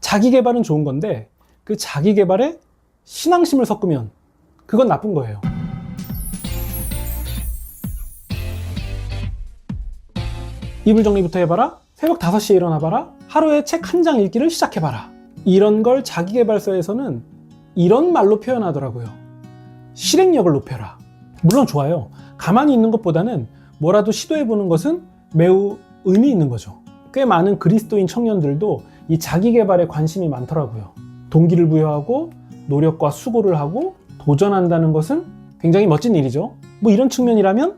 자기 개발은 좋은 건데 그 자기 개발에 신앙심을 섞으면 그건 나쁜 거예요. 이불 정리부터 해봐라. 새벽 5시에 일어나봐라. 하루에 책 한 장 읽기를 시작해봐라. 이런 걸 자기계발서에서는 이런 말로 표현하더라고요. 실행력을 높여라. 물론 좋아요. 가만히 있는 것보다는 뭐라도 시도해보는 것은 매우 의미 있는 거죠. 꽤 많은 그리스도인 청년들도 이 자기계발에 관심이 많더라고요. 동기를 부여하고 노력과 수고를 하고 도전한다는 것은 굉장히 멋진 일이죠. 뭐 이런 측면이라면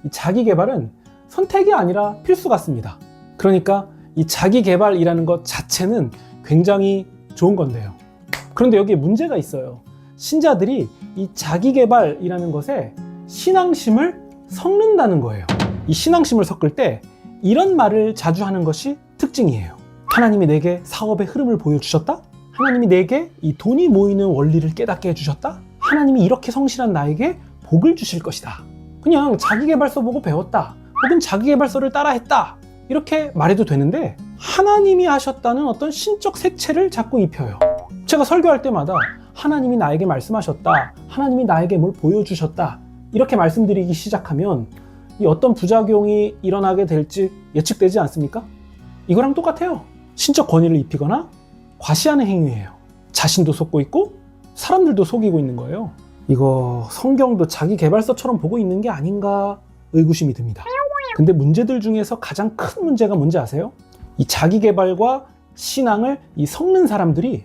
이 자기계발은 선택이 아니라 필수 같습니다. 그러니까 이 자기계발이라는 것 자체는 굉장히 좋은 건데요. 그런데 여기에 문제가 있어요. 신자들이 이 자기계발이라는 것에 신앙심을 섞는다는 거예요. 이 신앙심을 섞을 때 이런 말을 자주 하는 것이 특징이에요. 하나님이 내게 사업의 흐름을 보여주셨다? 하나님이 내게 이 돈이 모이는 원리를 깨닫게 해주셨다? 하나님이 이렇게 성실한 나에게 복을 주실 것이다. 그냥 자기계발서 보고 배웠다. 혹은 자기계발서를 따라했다. 이렇게 말해도 되는데 하나님이 하셨다는 어떤 신적 색채를 자꾸 입혀요. 제가 설교할 때마다 하나님이 나에게 말씀하셨다. 하나님이 나에게 뭘 보여주셨다. 이렇게 말씀드리기 시작하면 이 어떤 부작용이 일어나게 될지 예측되지 않습니까? 이거랑 똑같아요. 신적 권위를 입히거나 과시하는 행위예요. 자신도 속고 있고 사람들도 속이고 있는 거예요. 이거 성경도 자기계발서처럼 보고 있는 게 아닌가 의구심이 듭니다. 근데 문제들 중에서 가장 큰 문제가 뭔지 아세요? 이 자기계발과 신앙을 섞는 사람들이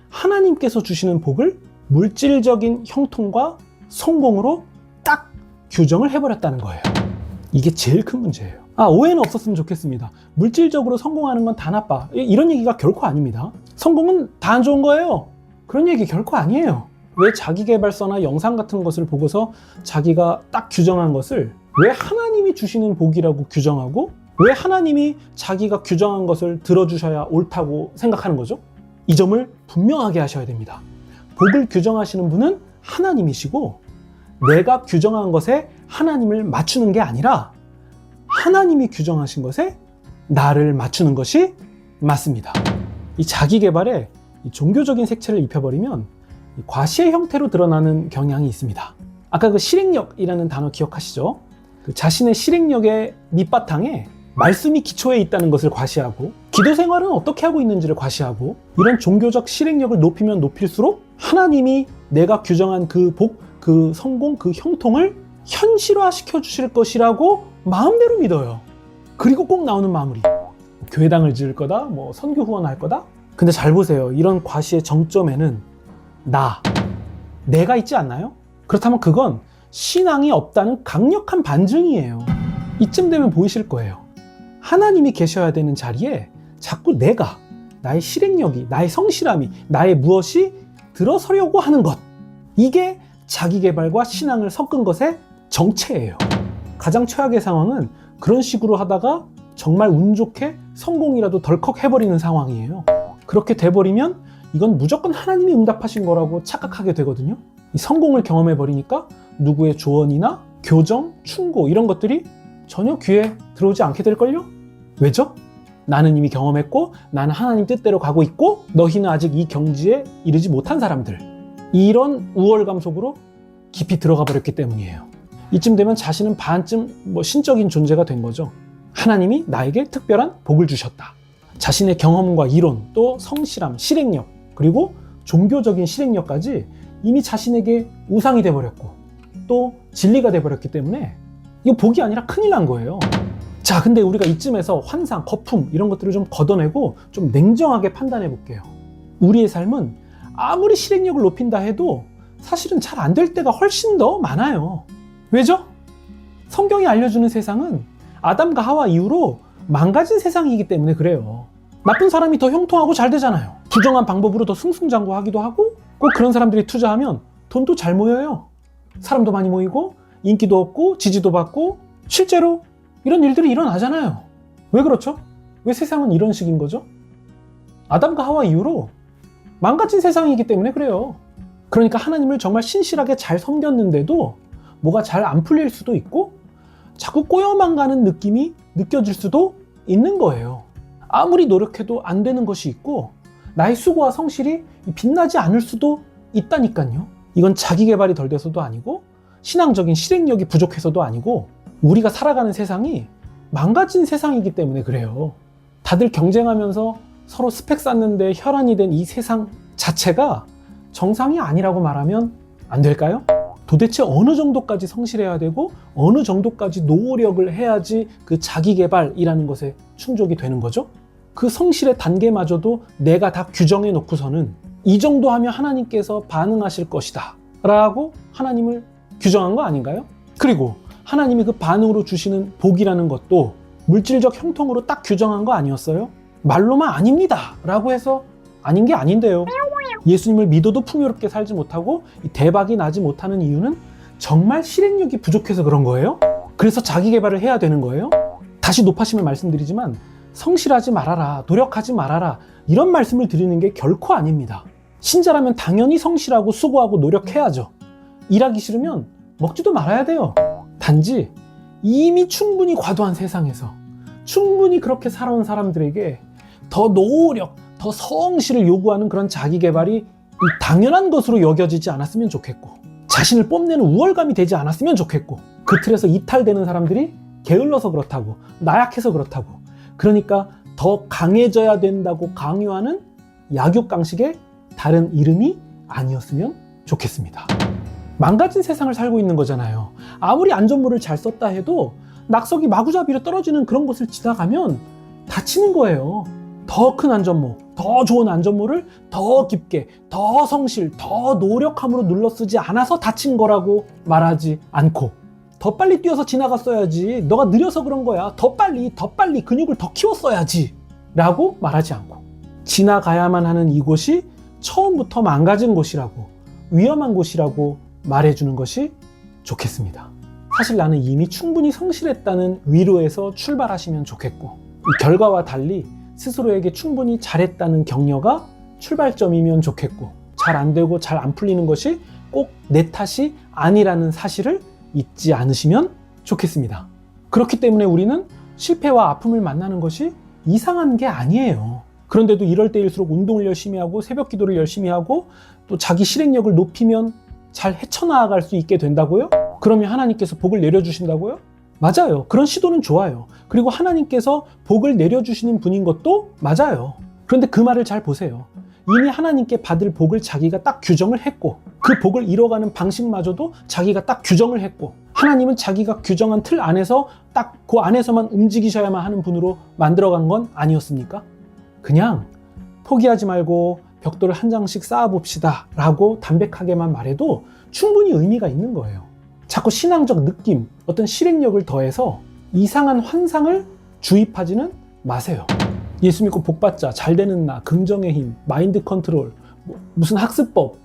하나님께서 주시는 복을 물질적인 형통과 성공으로 딱 규정을 해버렸다는 거예요. 이게 제일 큰 문제예요. 오해는 없었으면 좋겠습니다. 물질적으로 성공하는 건 다 나빠. 이런 얘기가 결코 아닙니다. 성공은 다 안 좋은 거예요. 그런 얘기 결코 아니에요. 왜 자기계발서나 영상 같은 것을 보고서 자기가 딱 규정한 것을 왜 하나님이 주시는 복이라고 규정하고 왜 하나님이 자기가 규정한 것을 들어주셔야 옳다고 생각하는 거죠? 이 점을 분명하게 하셔야 됩니다. 복을 규정하시는 분은 하나님이시고 내가 규정한 것에 하나님을 맞추는 게 아니라 하나님이 규정하신 것에 나를 맞추는 것이 맞습니다. 이 자기계발에 이 종교적인 색채를 입혀버리면 이 과시의 형태로 드러나는 경향이 있습니다. 아까 그 실행력이라는 단어 기억하시죠? 그 자신의 실행력의 밑바탕에 말씀이 기초에 있다는 것을 과시하고 기도 생활은 어떻게 하고 있는지를 과시하고 이런 종교적 실행력을 높이면 높일수록 하나님이 내가 규정한 그 복, 그 성공, 그 형통을 현실화시켜 주실 것이라고 마음대로 믿어요. 그리고 꼭 나오는 마무리. 교회당을 지을 거다, 뭐 선교 후원할 거다. 근데 잘 보세요. 이런 과시의 정점에는 내가 있지 않나요? 그렇다면 그건 신앙이 없다는 강력한 반증이에요. 이쯤 되면 보이실 거예요. 하나님이 계셔야 되는 자리에 자꾸 내가, 나의 실행력이, 나의 성실함이, 나의 무엇이 들어서려고 하는 것. 이게 자기계발과 신앙을 섞은 것의 정체예요. 가장 최악의 상황은 그런 식으로 하다가 정말 운 좋게 성공이라도 덜컥 해버리는 상황이에요. 그렇게 돼버리면 이건 무조건 하나님이 응답하신 거라고 착각하게 되거든요. 이 성공을 경험해버리니까 누구의 조언이나 교정, 충고 이런 것들이 전혀 귀에 들어오지 않게 될걸요? 왜죠? 나는 이미 경험했고 나는 하나님 뜻대로 가고 있고 너희는 아직 이 경지에 이르지 못한 사람들. 이런 우월감 속으로 깊이 들어가 버렸기 때문이에요. 이쯤 되면 자신은 반쯤 신적인 존재가 된 거죠. 하나님이 나에게 특별한 복을 주셨다. 자신의 경험과 이론, 또 성실함, 실행력, 그리고 종교적인 실행력까지 이미 자신에게 우상이 돼버렸고 또 진리가 돼버렸기 때문에 이거 복이 아니라 큰일 난 거예요. 자, 근데 우리가 이쯤에서 환상, 거품 이런 것들을 좀 걷어내고 좀 냉정하게 판단해 볼게요. 우리의 삶은 아무리 실행력을 높인다 해도 사실은 잘 안 될 때가 훨씬 더 많아요. 왜죠? 성경이 알려주는 세상은 아담과 하와 이후로 망가진 세상이기 때문에 그래요. 나쁜 사람이 더 형통하고 잘 되잖아요. 부정한 방법으로 더 승승장구하기도 하고 꼭 그런 사람들이 투자하면 돈도 잘 모여요. 사람도 많이 모이고 인기도 얻고 지지도 받고 실제로 이런 일들이 일어나잖아요. 왜 그렇죠? 왜 세상은 이런 식인 거죠? 아담과 하와 이후로 망가진 세상이기 때문에 그래요. 그러니까 하나님을 정말 신실하게 잘 섬겼는데도 뭐가 잘 안 풀릴 수도 있고 자꾸 꼬여만 가는 느낌이 느껴질 수도 있는 거예요. 아무리 노력해도 안 되는 것이 있고 나의 수고와 성실이 빛나지 않을 수도 있다니까요. 이건 자기 개발이 덜 돼서도 아니고 신앙적인 실행력이 부족해서도 아니고 우리가 살아가는 세상이 망가진 세상이기 때문에 그래요. 다들 경쟁하면서 서로 스펙 쌓는데 혈안이 된 이 세상 자체가 정상이 아니라고 말하면 안 될까요? 도대체 어느 정도까지 성실해야 되고 어느 정도까지 노력을 해야지 그 자기 개발이라는 것에 충족이 되는 거죠? 그 성실의 단계마저도 내가 다 규정해 놓고서는 이 정도 하면 하나님께서 반응하실 것이다 라고 하나님을 규정한 거 아닌가요? 그리고 하나님이 그 반응으로 주시는 복이라는 것도 물질적 형통으로 딱 규정한 거 아니었어요? 말로만 아닙니다 라고 해서 아닌 게 아닌데요. 예수님을 믿어도 풍요롭게 살지 못하고 대박이 나지 못하는 이유는 정말 실행력이 부족해서 그런 거예요? 그래서 자기 개발을 해야 되는 거예요? 다시 높아심을 말씀드리지만 성실하지 말아라, 노력하지 말아라 이런 말씀을 드리는 게 결코 아닙니다. 신자라면 당연히 성실하고 수고하고 노력해야죠. 일하기 싫으면 먹지도 말아야 돼요. 단지 이미 충분히 과도한 세상에서 충분히 그렇게 살아온 사람들에게 더 노력, 더 성실을 요구하는 그런 자기 개발이 당연한 것으로 여겨지지 않았으면 좋겠고 자신을 뽐내는 우월감이 되지 않았으면 좋겠고 그 틀에서 이탈되는 사람들이 게을러서 그렇다고 나약해서 그렇다고 그러니까 더 강해져야 된다고 강요하는 약육강식의 다른 이름이 아니었으면 좋겠습니다. 망가진 세상을 살고 있는 거잖아요. 아무리 안전모를 잘 썼다 해도 낙석이 마구잡이로 떨어지는 그런 곳을 지나가면 다치는 거예요. 더 큰 안전모, 더 좋은 안전모를 더 깊게, 더 성실, 더 노력함으로 눌러쓰지 않아서 다친 거라고 말하지 않고 더 빨리 뛰어서 지나갔어야지, 너가 느려서 그런 거야, 더 빨리 근육을 더 키웠어야지 라고 말하지 않고 지나가야만 하는 이곳이 처음부터 망가진 곳이라고, 위험한 곳이라고 말해주는 것이 좋겠습니다. 사실 나는 이미 충분히 성실했다는 위로에서 출발하시면 좋겠고 이 결과와 달리 스스로에게 충분히 잘했다는 격려가 출발점이면 좋겠고 잘 안 되고 잘 안 풀리는 것이 꼭 내 탓이 아니라는 사실을 잊지 않으시면 좋겠습니다. 그렇기 때문에 우리는 실패와 아픔을 만나는 것이 이상한 게 아니에요. 그런데도 이럴 때일수록 운동을 열심히 하고 새벽 기도를 열심히 하고 또 자기 실행력을 높이면 잘 헤쳐나갈 수 있게 된다고요? 그러면 하나님께서 복을 내려주신다고요? 맞아요. 그런 시도는 좋아요. 그리고 하나님께서 복을 내려주시는 분인 것도 맞아요. 그런데 그 말을 잘 보세요. 이미 하나님께 받을 복을 자기가 딱 규정을 했고 그 복을 이뤄가는 방식마저도 자기가 딱 규정을 했고 하나님은 자기가 규정한 틀 안에서 딱 그 안에서만 움직이셔야만 하는 분으로 만들어간 건 아니었습니까? 그냥 포기하지 말고 벽돌을 한 장씩 쌓아봅시다 라고 담백하게만 말해도 충분히 의미가 있는 거예요. 자꾸 신앙적 느낌, 어떤 실행력을 더해서 이상한 환상을 주입하지는 마세요. 예수 믿고 복받자, 잘 되는 나, 긍정의 힘, 마인드 컨트롤, 무슨 학습법,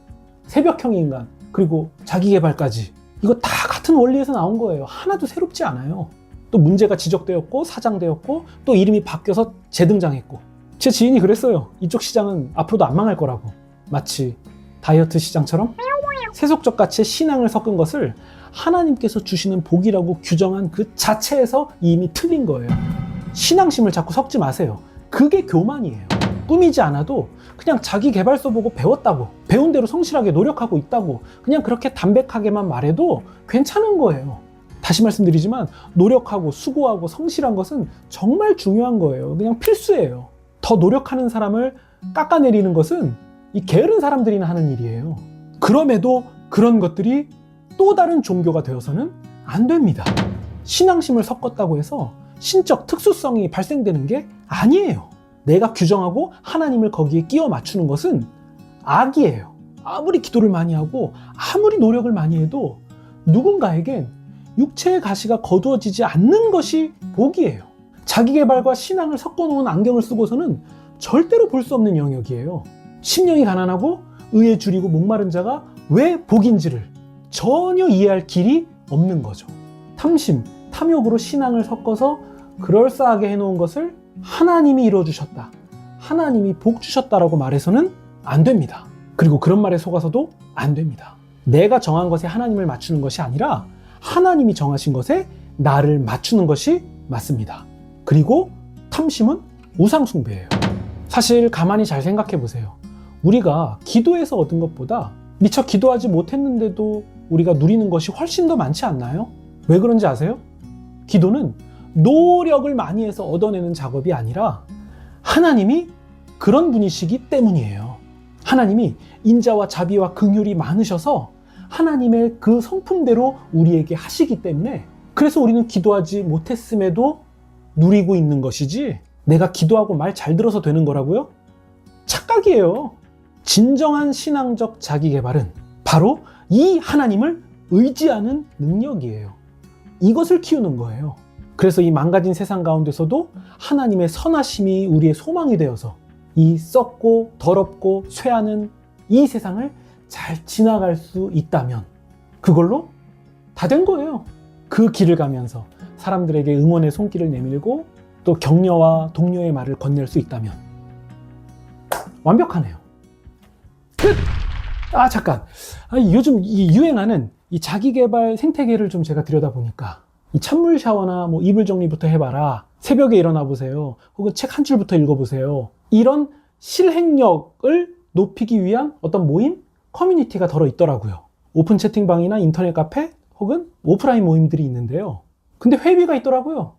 새벽형 인간, 그리고 자기개발까지 이거 다 같은 원리에서 나온 거예요. 하나도 새롭지 않아요. 또 문제가 지적되었고 사장되었고 또 이름이 바뀌어서 재등장했고 제 지인이 그랬어요. 이쪽 시장은 앞으로도 안 망할 거라고. 마치 다이어트 시장처럼 세속적 가치의 신앙을 섞은 것을 하나님께서 주시는 복이라고 규정한 그 자체에서 이미 틀린 거예요. 신앙심을 자꾸 섞지 마세요. 그게 교만이에요. 꾸미지 않아도 그냥 자기 개발서 보고 배웠다고, 배운 대로 성실하게 노력하고 있다고 그냥 그렇게 담백하게만 말해도 괜찮은 거예요. 다시 말씀드리지만 노력하고 수고하고 성실한 것은 정말 중요한 거예요. 그냥 필수예요. 더 노력하는 사람을 깎아내리는 것은 이 게으른 사람들이나 하는 일이에요. 그럼에도 그런 것들이 또 다른 종교가 되어서는 안 됩니다. 신앙심을 섞었다고 해서 신적 특수성이 발생되는 게 아니에요. 내가 규정하고 하나님을 거기에 끼워 맞추는 것은 악이에요. 아무리 기도를 많이 하고 아무리 노력을 많이 해도 누군가에겐 육체의 가시가 거두어지지 않는 것이 복이에요. 자기개발과 신앙을 섞어놓은 안경을 쓰고서는 절대로 볼 수 없는 영역이에요. 심령이 가난하고 의에 줄이고 목마른 자가 왜 복인지를 전혀 이해할 길이 없는 거죠. 탐심, 탐욕으로 신앙을 섞어서 그럴싸하게 해놓은 것을 하나님이 이루어주셨다, 하나님이 복 주셨다라고 말해서는 안 됩니다. 그리고 그런 말에 속아서도 안 됩니다. 내가 정한 것에 하나님을 맞추는 것이 아니라 하나님이 정하신 것에 나를 맞추는 것이 맞습니다. 그리고 탐심은 우상숭배예요. 사실 가만히 잘 생각해 보세요. 우리가 기도해서 얻은 것보다 미처 기도하지 못했는데도 우리가 누리는 것이 훨씬 더 많지 않나요? 왜 그런지 아세요? 기도는 노력을 많이 해서 얻어내는 작업이 아니라 하나님이 그런 분이시기 때문이에요. 하나님이 인자와 자비와 긍휼이 많으셔서 하나님의 그 성품대로 우리에게 하시기 때문에, 그래서 우리는 기도하지 못했음에도 누리고 있는 것이지, 내가 기도하고 말 잘 들어서 되는 거라고요? 착각이에요. 진정한 신앙적 자기개발은 바로 이 하나님을 의지하는 능력이에요. 이것을 키우는 거예요. 그래서 이 망가진 세상 가운데서도 하나님의 선하심이 우리의 소망이 되어서 이 썩고 더럽고 쇠하는 이 세상을 잘 지나갈 수 있다면 그걸로 다 된 거예요. 그 길을 가면서 사람들에게 응원의 손길을 내밀고 또 격려와 독려의 말을 건넬 수 있다면 완벽하네요. 끝! 잠깐. 요즘 이 유행하는 이 자기개발 생태계를 좀 제가 들여다보니까 이 찬물 샤워나 뭐 이불 정리부터 해봐라, 새벽에 일어나 보세요, 혹은 책 한 줄부터 읽어보세요, 이런 실행력을 높이기 위한 어떤 모임, 커뮤니티가 덜어 있더라고요. 오픈 채팅방이나 인터넷 카페 혹은 오프라인 모임들이 있는데요. 근데 회비가 있더라고요.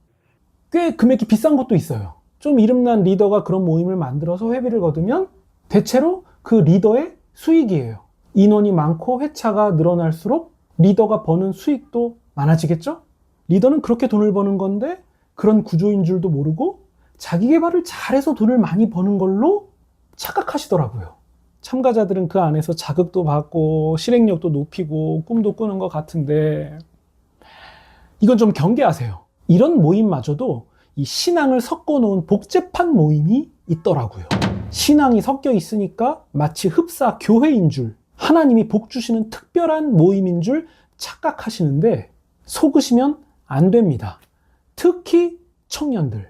꽤 금액이 비싼 것도 있어요. 좀 이름난 리더가 그런 모임을 만들어서 회비를 거두면 대체로 그 리더의 수익이에요. 인원이 많고 회차가 늘어날수록 리더가 버는 수익도 많아지겠죠? 리더는 그렇게 돈을 버는 건데 그런 구조인 줄도 모르고 자기 개발을 잘해서 돈을 많이 버는 걸로 착각하시더라고요. 참가자들은 그 안에서 자극도 받고 실행력도 높이고 꿈도 꾸는 것 같은데, 이건 좀 경계하세요. 이런 모임마저도 이 신앙을 섞어 놓은 복잡한 모임이 있더라고요. 신앙이 섞여 있으니까 마치 흡사 교회인 줄, 하나님이 복 주시는 특별한 모임인 줄 착각하시는데 속으시면 안 됩니다. 특히 청년들.